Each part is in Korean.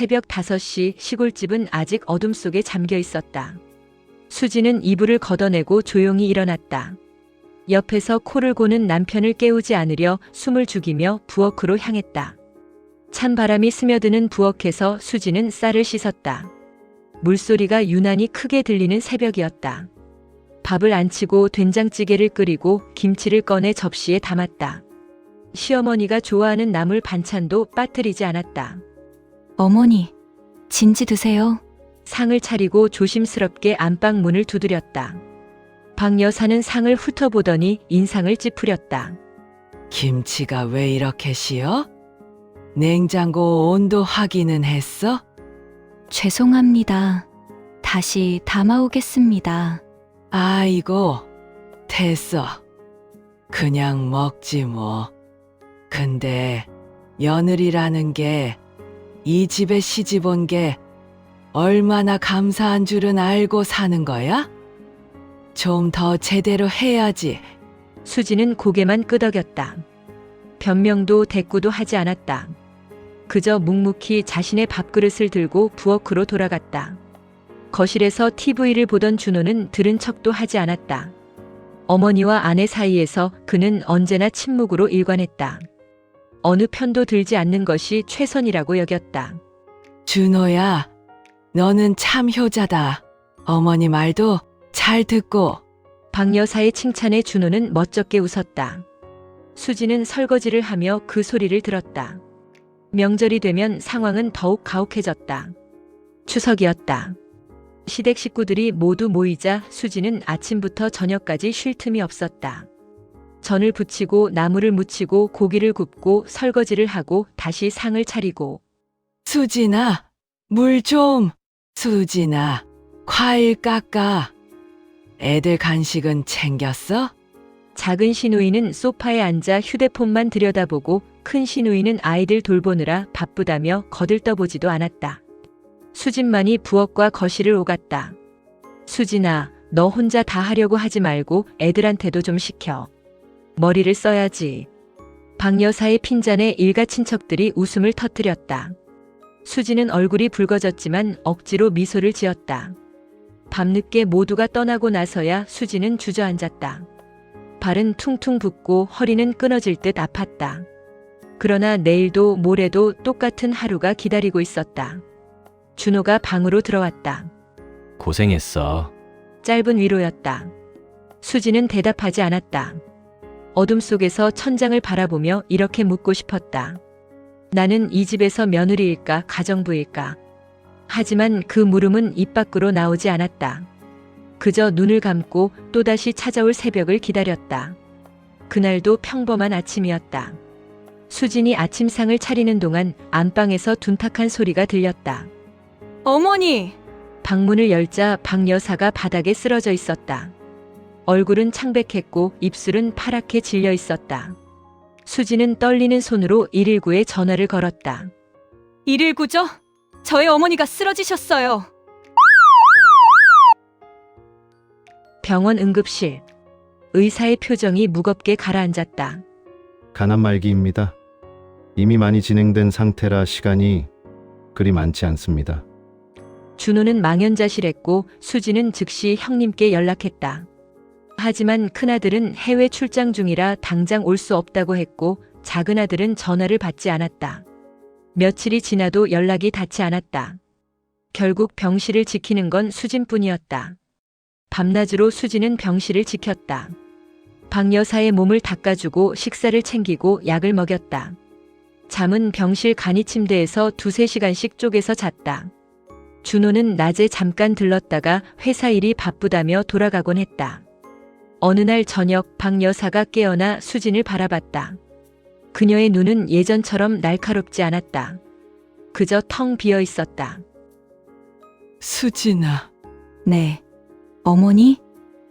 새벽 5시 시골집은 아직 어둠 속에 잠겨 있었다. 수지는 이불을 걷어내고 조용히 일어났다. 옆에서 코를 고는 남편을 깨우지 않으려 숨을 죽이며 부엌으로 향했다. 찬 바람이 스며드는 부엌에서 수지는 쌀을 씻었다. 물소리가 유난히 크게 들리는 새벽이었다. 밥을 안치고 된장찌개를 끓이고 김치를 꺼내 접시에 담았다. 시어머니가 좋아하는 나물 반찬도 빠뜨리지 않았다. 어머니, 진지 드세요. 상을 차리고 조심스럽게 안방 문을 두드렸다. 박 여사는 상을 훑어보더니 인상을 찌푸렸다. 김치가 왜 이렇게 시어? 냉장고 온도 확인은 했어? 죄송합니다. 다시 담아오겠습니다. 아이고, 됐어. 그냥 먹지 뭐. 근데 며느리라는 게 이 집에 시집 온 게 얼마나 감사한 줄은 알고 사는 거야? 좀 더 제대로 해야지. 수지는 고개만 끄덕였다. 변명도 대꾸도 하지 않았다. 그저 묵묵히 자신의 밥그릇을 들고 부엌으로 돌아갔다. 거실에서 TV를 보던 준호는 들은 척도 하지 않았다. 어머니와 아내 사이에서 그는 언제나 침묵으로 일관했다. 어느 편도 들지 않는 것이 최선이라고 여겼다. 준호야, 너는 참 효자다. 어머니 말도 잘 듣고. 박 여사의 칭찬에 준호는 멋쩍게 웃었다. 수지는 설거지를 하며 그 소리를 들었다. 명절이 되면 상황은 더욱 가혹해졌다. 추석이었다. 시댁 식구들이 모두 모이자 수지는 아침부터 저녁까지 쉴 틈이 없었다. 전을 부치고 나물을 무치고 고기를 굽고 설거지를 하고 다시 상을 차리고. 수진아, 물 좀. 수진아, 과일 깎아. 애들 간식은 챙겼어? 작은 시누이는 소파에 앉아 휴대폰만 들여다보고 큰 시누이는 아이들 돌보느라 바쁘다며 거들떠보지도 않았다. 수진만이 부엌과 거실을 오갔다. 수진아, 너 혼자 다 하려고 하지 말고 애들한테도 좀 시켜. 머리를 써야지. 박 여사의 핀잔에 일가 친척들이 웃음을 터뜨렸다. 수지는 얼굴이 붉어졌지만 억지로 미소를 지었다. 밤늦게 모두가 떠나고 나서야 수지는 주저앉았다. 발은 퉁퉁 붓고 허리는 끊어질 듯 아팠다. 그러나 내일도 모레도 똑같은 하루가 기다리고 있었다. 준호가 방으로 들어왔다. 고생했어. 짧은 위로였다. 수지는 대답하지 않았다. 어둠 속에서 천장을 바라보며 이렇게 묻고 싶었다. 나는 이 집에서 며느리일까 가정부일까? 하지만 그 물음은 입 밖으로 나오지 않았다. 그저 눈을 감고 또다시 찾아올 새벽을 기다렸다. 그날도 평범한 아침이었다. 수진이 아침상을 차리는 동안 안방에서 둔탁한 소리가 들렸다. 어머니! 방문을 열자 박 여사가 바닥에 쓰러져 있었다. 얼굴은 창백했고 입술은 파랗게 질려 있었다. 수지는 떨리는 손으로 119에 전화를 걸었다. 119죠? 저희 어머니가 쓰러지셨어요. 병원 응급실. 의사의 표정이 무겁게 가라앉았다. 간암 말기입니다. 이미 많이 진행된 상태라 시간이 그리 많지 않습니다. 준호는 망연자실했고 수지는 즉시 형님께 연락했다. 하지만 큰아들은 해외 출장 중이라 당장 올 수 없다고 했고 작은아들은 전화를 받지 않았다. 며칠이 지나도 연락이 닿지 않았다. 결국 병실을 지키는 건 수진뿐이었다. 밤낮으로 수지는 병실을 지켰다. 박 여사의 몸을 닦아주고 식사를 챙기고 약을 먹였다. 잠은 병실 간이 침대에서 2~3시간씩 쪼개서 잤다. 준호는 낮에 잠깐 들렀다가 회사 일이 바쁘다며 돌아가곤 했다. 어느 날 저녁 박 여사가 깨어나 수진을 바라봤다. 그녀의 눈은 예전처럼 날카롭지 않았다. 그저 텅 비어 있었다. 수진아, 네. 어머니?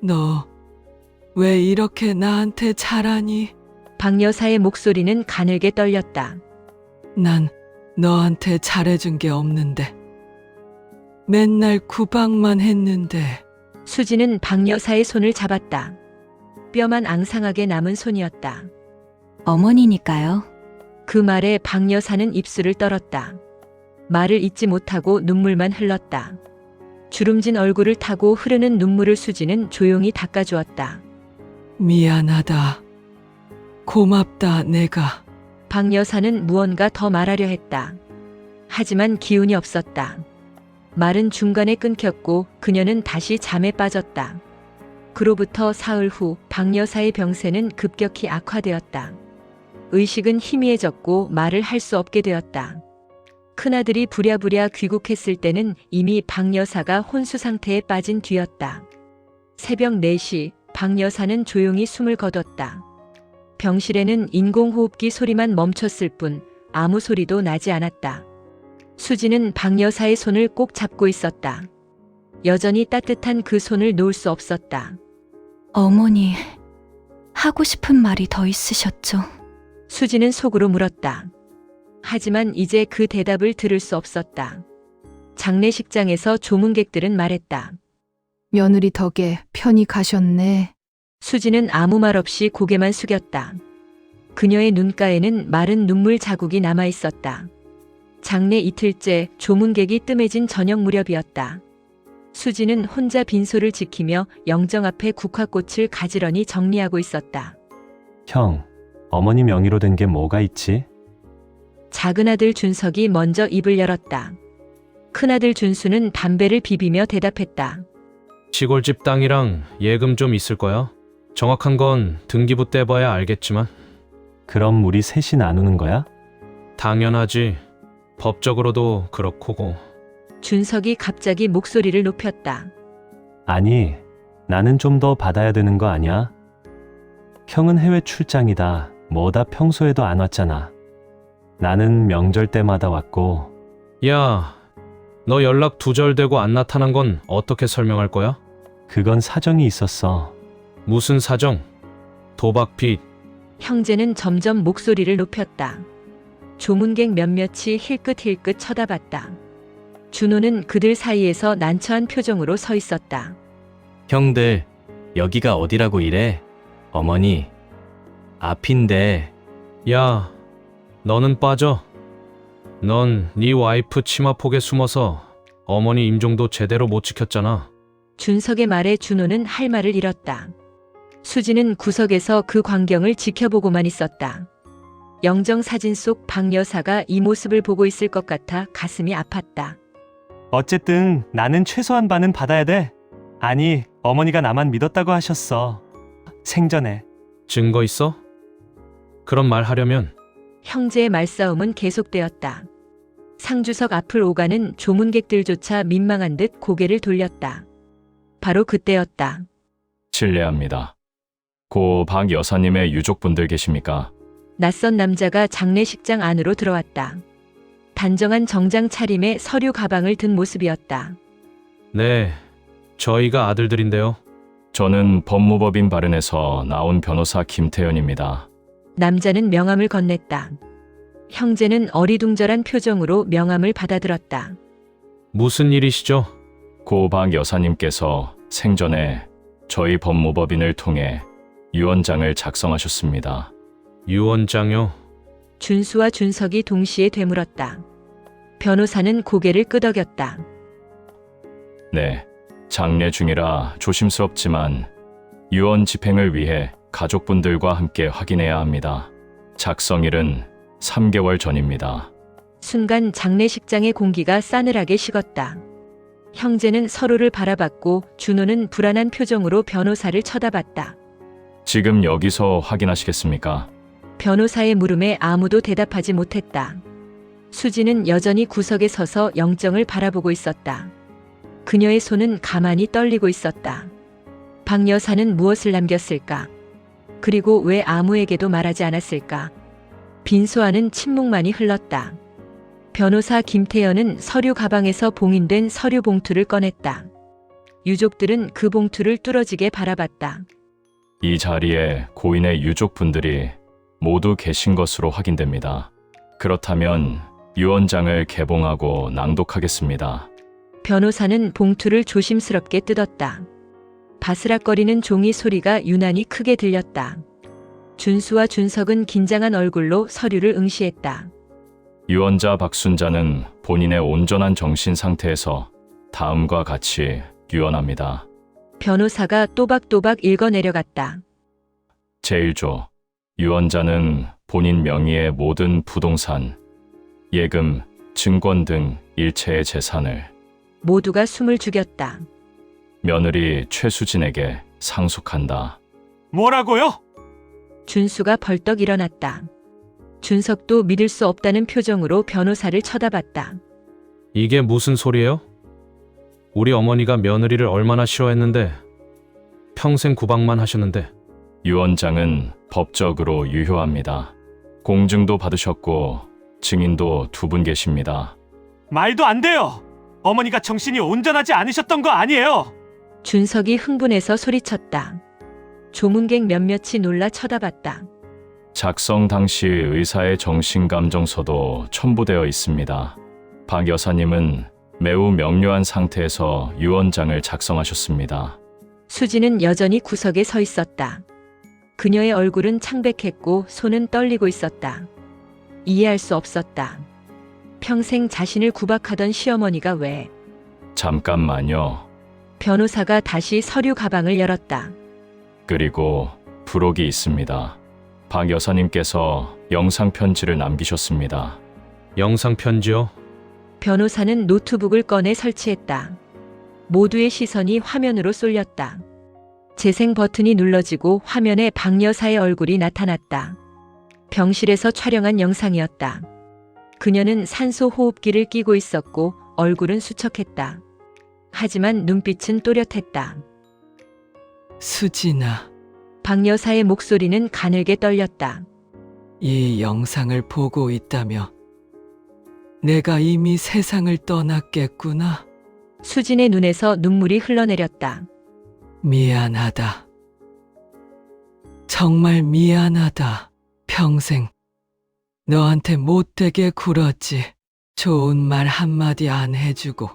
너 왜 이렇게 나한테 잘하니? 박 여사의 목소리는 가늘게 떨렸다. 난 너한테 잘해준 게 없는데. 맨날 구박만 했는데. 수지는 박 여사의 손을 잡았다. 뼈만 앙상하게 남은 손이었다. 어머니니까요. 그 말에 박 여사는 입술을 떨었다. 말을 잇지 못하고 눈물만 흘렀다. 주름진 얼굴을 타고 흐르는 눈물을 수지는 조용히 닦아주었다. 미안하다. 고맙다, 내가. 박 여사는 무언가 더 말하려 했다. 하지만 기운이 없었다. 말은 중간에 끊겼고 그녀는 다시 잠에 빠졌다. 그로부터 사흘 후 박 여사의 병세는 급격히 악화되었다. 의식은 희미해졌고 말을 할 수 없게 되었다. 큰아들이 부랴부랴 귀국했을 때는 이미 박 여사가 혼수 상태에 빠진 뒤였다. 새벽 4시 박 여사는 조용히 숨을 거뒀다. 병실에는 인공호흡기 소리만 멈췄을 뿐 아무 소리도 나지 않았다. 수지는 박 여사의 손을 꼭 잡고 있었다. 여전히 따뜻한 그 손을 놓을 수 없었다. 어머니, 하고 싶은 말이 더 있으셨죠? 수지는 속으로 물었다. 하지만 이제 그 대답을 들을 수 없었다. 장례식장에서 조문객들은 말했다. 며느리 덕에 편히 가셨네. 수지는 아무 말 없이 고개만 숙였다. 그녀의 눈가에는 마른 눈물 자국이 남아 있었다. 장례 이틀째 조문객이 뜸해진 저녁 무렵이었다. 수지는 혼자 빈소를 지키며 영정 앞에 국화꽃을 가지런히 정리하고 있었다. 형, 어머니 명의로 된 게 뭐가 있지? 작은아들 준석이 먼저 입을 열었다. 큰아들 준수는 담배를 비비며 대답했다. 시골집 땅이랑 예금 좀 있을 거야. 정확한 건 등기부 떼봐야 알겠지만. 그럼 우리 셋이 나누는 거야? 당연하지. 법적으로도 그렇고. 준석이 갑자기 목소리를 높였다. 아니, 나는 좀 더 받아야 되는 거 아니야? 형은 해외 출장이다. 뭐다 평소에도 안 왔잖아. 나는 명절 때마다 왔고. 야, 너 연락 두절되고 안 나타난 건 어떻게 설명할 거야? 그건 사정이 있었어. 무슨 사정? 도박 빚. 형제는 점점 목소리를 높였다. 조문객 몇몇이 힐끗힐끗 쳐다봤다. 준호는 그들 사이에서 난처한 표정으로 서 있었다. 형들, 여기가 어디라고 이래? 어머니, 앞인데. 야, 너는 빠져. 넌 네 와이프 치마폭에 숨어서 어머니 임종도 제대로 못 지켰잖아. 준석의 말에 준호는 할 말을 잃었다. 수지는 구석에서 그 광경을 지켜보고만 있었다. 영정 사진 속 박 여사가 이 모습을 보고 있을 것 같아 가슴이 아팠다. 어쨌든 나는 최소한 반은 받아야 돼. 아니, 어머니가 나만 믿었다고 하셨어. 생전에. 증거 있어? 그런 말 하려면. 형제의 말싸움은 계속되었다. 상주석 앞을 오가는 조문객들조차 민망한 듯 고개를 돌렸다. 바로 그때였다. 실례합니다. 고 박 여사님의 유족분들 계십니까? 낯선 남자가 장례식장 안으로 들어왔다. 단정한 정장 차림에 서류 가방을 든 모습이었다. 네, 저희가 아들들인데요. 저는 법무법인 바른에서 나온 변호사 김태현입니다. 남자는 명함을 건넸다. 형제는 어리둥절한 표정으로 명함을 받아들었다. 무슨 일이시죠? 고 박 여사님께서 생전에 저희 법무법인을 통해 유언장을 작성하셨습니다. 유언장요? 준수와 준석이 동시에 되물었다. 변호사는 고개를 끄덕였다. 네, 장례 중이라 조심스럽지만 유언 집행을 위해 가족분들과 함께 확인해야 합니다. 작성일은 3개월 전입니다. 순간 장례식장의 공기가 싸늘하게 식었다. 형제는 서로를 바라봤고 준호는 불안한 표정으로 변호사를 쳐다봤다. 지금 여기서 확인하시겠습니까? 변호사의 물음에 아무도 대답하지 못했다. 수지는 여전히 구석에 서서 영정을 바라보고 있었다. 그녀의 손은 가만히 떨리고 있었다. 박 여사는 무엇을 남겼을까? 그리고 왜 아무에게도 말하지 않았을까? 빈소 안은 침묵만이 흘렀다. 변호사 김태현은 서류 가방에서 봉인된 서류 봉투를 꺼냈다. 유족들은 그 봉투를 뚫어지게 바라봤다. 이 자리에 고인의 유족분들이 모두 계신 것으로 확인됩니다. 그렇다면 유언장을 개봉하고 낭독하겠습니다. 변호사는 봉투를 조심스럽게 뜯었다. 바스락거리는 종이 소리가 유난히 크게 들렸다. 준수와 준석은 긴장한 얼굴로 서류를 응시했다. 유언자 박순자는 본인의 온전한 정신 상태에서 다음과 같이 유언합니다. 변호사가 또박또박 읽어내려갔다. 제1조. 유언자는 본인 명의의 모든 부동산, 예금, 증권 등 일체의 재산을 모두가 숨을 죽였다. 며느리 최수진에게 상속한다. 뭐라고요? 준수가 벌떡 일어났다. 준석도 믿을 수 없다는 표정으로 변호사를 쳐다봤다. 이게 무슨 소리예요? 우리 어머니가 며느리를 얼마나 싫어했는데 평생 구박만 하셨는데. 유언장은 법적으로 유효합니다. 공증도 받으셨고 증인도 2분 계십니다. 말도 안 돼요. 어머니가 정신이 온전하지 않으셨던 거 아니에요. 준석이 흥분해서 소리쳤다. 조문객 몇몇이 놀라 쳐다봤다. 작성 당시 의사의 정신감정서도 첨부되어 있습니다. 박 여사님은 매우 명료한 상태에서 유언장을 작성하셨습니다. 수지는 여전히 구석에 서 있었다. 그녀의 얼굴은 창백했고 손은 떨리고 있었다. 이해할 수 없었다. 평생 자신을 구박하던 시어머니가 왜? 잠깐만요. 변호사가 다시 서류 가방을 열었다. 그리고 부록이 있습니다. 박 여사님께서 영상 편지를 남기셨습니다. 영상 편지요? 변호사는 노트북을 꺼내 설치했다. 모두의 시선이 화면으로 쏠렸다. 재생 버튼이 눌러지고 화면에 박 여사의 얼굴이 나타났다. 병실에서 촬영한 영상이었다. 그녀는 산소 호흡기를 끼고 있었고 얼굴은 수척했다. 하지만 눈빛은 또렷했다. 수진아, 박 여사의 목소리는 가늘게 떨렸다. 이 영상을 보고 있다며 내가 이미 세상을 떠났겠구나. 수진의 눈에서 눈물이 흘러내렸다. 미안하다. 정말 미안하다. 평생 너한테 못되게 굴었지. 좋은 말 한마디 안 해주고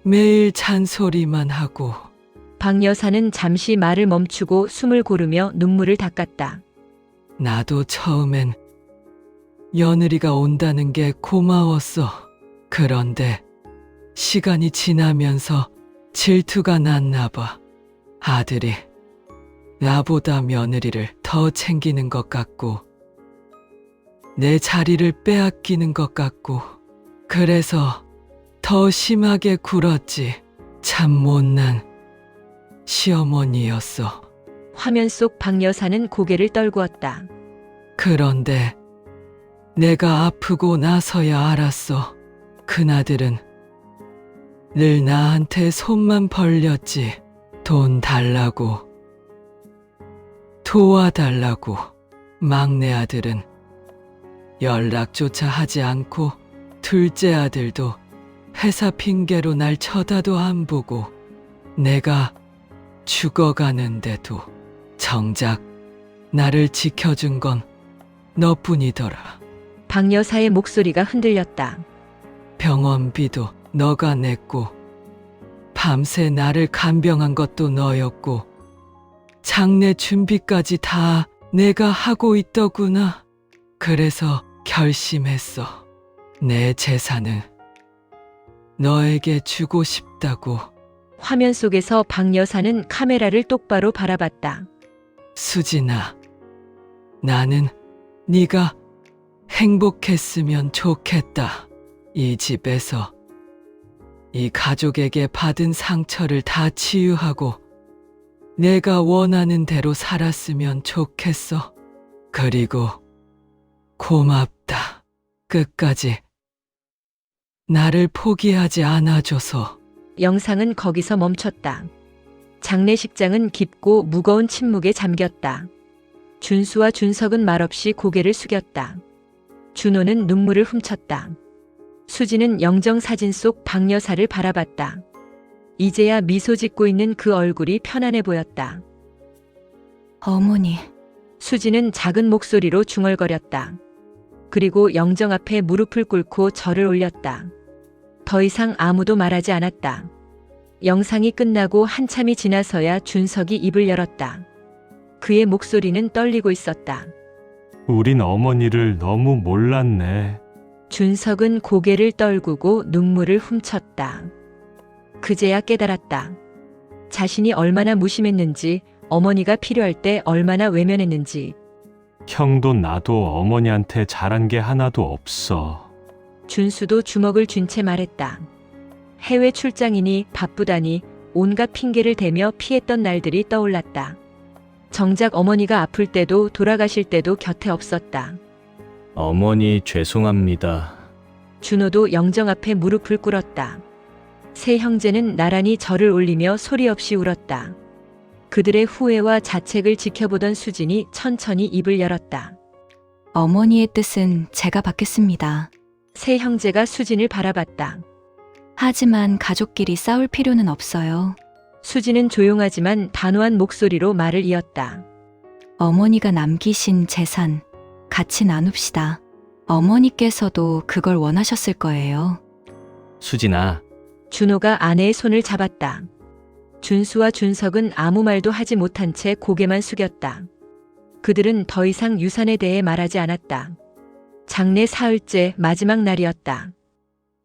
매일 잔소리만 하고. 박 여사는 잠시 말을 멈추고 숨을 고르며 눈물을 닦았다. 나도 처음엔 며느리가 온다는 게 고마웠어. 그런데 시간이 지나면서 질투가 났나 봐. 아들이 나보다 며느리를 더 챙기는 것 같고 내 자리를 빼앗기는 것 같고 그래서 더 심하게 굴었지. 참 못난 시어머니였어. 화면 속 박 여사는 고개를 떨구었다. 그런데 내가 아프고 나서야 알았어. 큰아들은 늘 나한테 손만 벌렸지. 돈 달라고, 도와달라고. 막내 아들은 연락조차 하지 않고 둘째 아들도 회사 핑계로 날 쳐다도 안 보고 내가 죽어가는데도 정작 나를 지켜준 건 너뿐이더라. 박 여사의 목소리가 흔들렸다. 병원비도 너가 냈고 밤새 나를 간병한 것도 너였고 장례 준비까지 다 내가 하고 있더구나. 그래서 결심했어. 내 재산을 너에게 주고 싶다고. 화면 속에서 박 여사는 카메라를 똑바로 바라봤다. 수진아, 나는 네가 행복했으면 좋겠다. 이 집에서 이 가족에게 받은 상처를 다 치유하고 내가 원하는 대로 살았으면 좋겠어. 그리고 고맙다. 끝까지 나를 포기하지 않아줘서. 영상은 거기서 멈췄다. 장례식장은 깊고 무거운 침묵에 잠겼다. 준수와 준석은 말없이 고개를 숙였다. 준호는 눈물을 훔쳤다. 수지는 영정사진 속 박 여사를 바라봤다. 이제야 미소 짓고 있는 그 얼굴이 편안해 보였다. 어머니, 수지는 작은 목소리로 중얼거렸다. 그리고 영정 앞에 무릎을 꿇고 절을 올렸다. 더 이상 아무도 말하지 않았다. 영상이 끝나고 한참이 지나서야 준석이 입을 열었다. 그의 목소리는 떨리고 있었다. 우린 어머니를 너무 몰랐네. 준석은 고개를 떨구고 눈물을 훔쳤다. 그제야 깨달았다. 자신이 얼마나 무심했는지, 어머니가 필요할 때 얼마나 외면했는지. 형도 나도 어머니한테 잘한 게 하나도 없어. 준수도 주먹을 쥔 채 말했다. 해외 출장이니 바쁘다니 온갖 핑계를 대며 피했던 날들이 떠올랐다. 정작 어머니가 아플 때도 돌아가실 때도 곁에 없었다. 어머니 죄송합니다. 준호도 영정 앞에 무릎을 꿇었다. 세 형제는 나란히 절을 올리며 소리 없이 울었다. 그들의 후회와 자책을 지켜보던 수진이 천천히 입을 열었다. 어머니의 뜻은 제가 받겠습니다. 세 형제가 수진을 바라봤다. 하지만 가족끼리 싸울 필요는 없어요. 수진은 조용하지만 단호한 목소리로 말을 이었다. 어머니가 남기신 재산 같이 나눕시다. 어머니께서도 그걸 원하셨을 거예요. 수진아, 준호가 아내의 손을 잡았다. 준수와 준석은 아무 말도 하지 못한 채 고개만 숙였다. 그들은 더 이상 유산에 대해 말하지 않았다. 장례 사흘째 마지막 날이었다.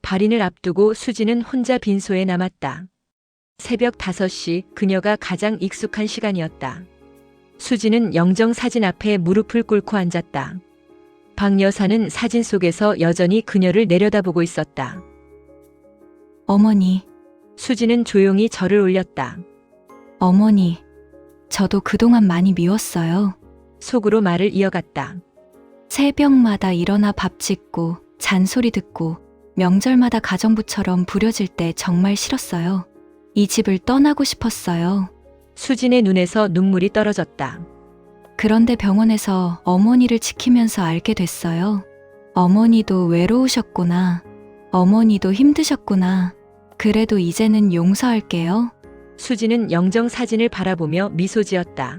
발인을 앞두고 수진은 혼자 빈소에 남았다. 새벽 5시, 그녀가 가장 익숙한 시간이었다. 수진은 영정 사진 앞에 무릎을 꿇고 앉았다. 박 여사는 사진 속에서 여전히 그녀를 내려다보고 있었다. 어머니, 수진은 조용히 절을 올렸다. 어머니, 저도 그동안 많이 미웠어요. 속으로 말을 이어갔다. 새벽마다 일어나 밥 짓고 잔소리 듣고 명절마다 가정부처럼 부려질 때 정말 싫었어요. 이 집을 떠나고 싶었어요. 수진의 눈에서 눈물이 떨어졌다. 그런데 병원에서 어머니를 지키면서 알게 됐어요. 어머니도 외로우셨구나. 어머니도 힘드셨구나. 그래도 이제는 용서할게요. 수진은 영정 사진을 바라보며 미소 지었다.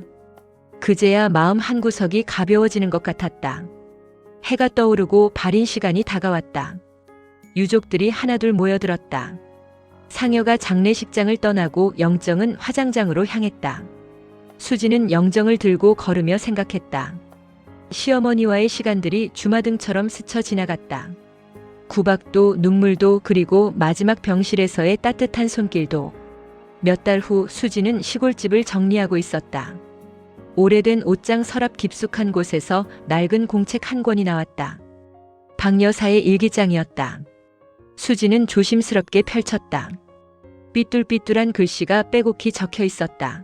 그제야 마음 한구석이 가벼워지는 것 같았다. 해가 떠오르고 발인 시간이 다가왔다. 유족들이 하나둘 모여들었다. 상여가 장례식장을 떠나고 영정은 화장장으로 향했다. 수진은 영정을 들고 걸으며 생각했다. 시어머니와의 시간들이 주마등처럼 스쳐 지나갔다. 구박도 눈물도 그리고 마지막 병실에서의 따뜻한 손길도. 몇 달 후 수진은 시골집을 정리하고 있었다. 오래된 옷장 서랍 깊숙한 곳에서 낡은 공책 한 권이 나왔다. 박 여사의 일기장이었다. 수진은 조심스럽게 펼쳤다. 삐뚤삐뚤한 글씨가 빼곡히 적혀 있었다.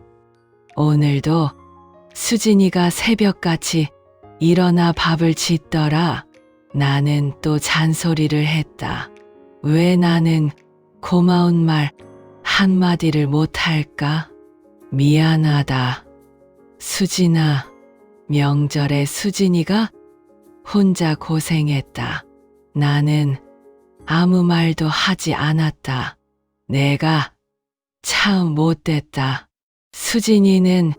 오늘도 수진이가 새벽같이 일어나 밥을 짓더라. 나는 또 잔소리를 했다. 왜 나는 고마운 말 한마디를 못할까? 미안하다. 수진아, 명절에 수진이가 혼자 고생했다. 나는 아무 말도 하지 않았다. 내가 참 못됐다. 수진이는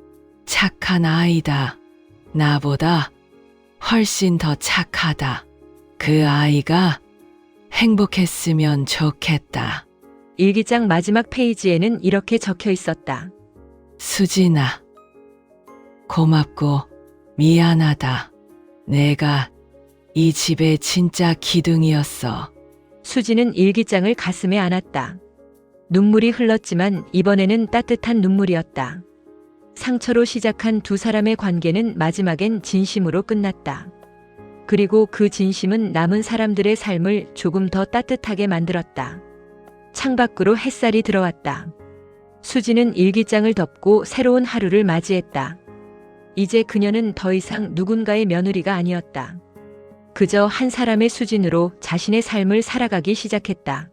착한 아이다. 나보다 훨씬 더 착하다. 그 아이가 행복했으면 좋겠다. 일기장 마지막 페이지에는 이렇게 적혀 있었다. 수진아, 고맙고 미안하다. 내가 이 집의 진짜 기둥이었어. 수진은 일기장을 가슴에 안았다. 눈물이 흘렀지만 이번에는 따뜻한 눈물이었다. 상처로 시작한 두 사람의 관계는 마지막엔 진심으로 끝났다. 그리고 그 진심은 남은 사람들의 삶을 조금 더 따뜻하게 만들었다. 창밖으로 햇살이 들어왔다. 수진은 일기장을 덮고 새로운 하루를 맞이했다. 이제 그녀는 더 이상 누군가의 며느리가 아니었다. 그저 한 사람의 수진으로 자신의 삶을 살아가기 시작했다.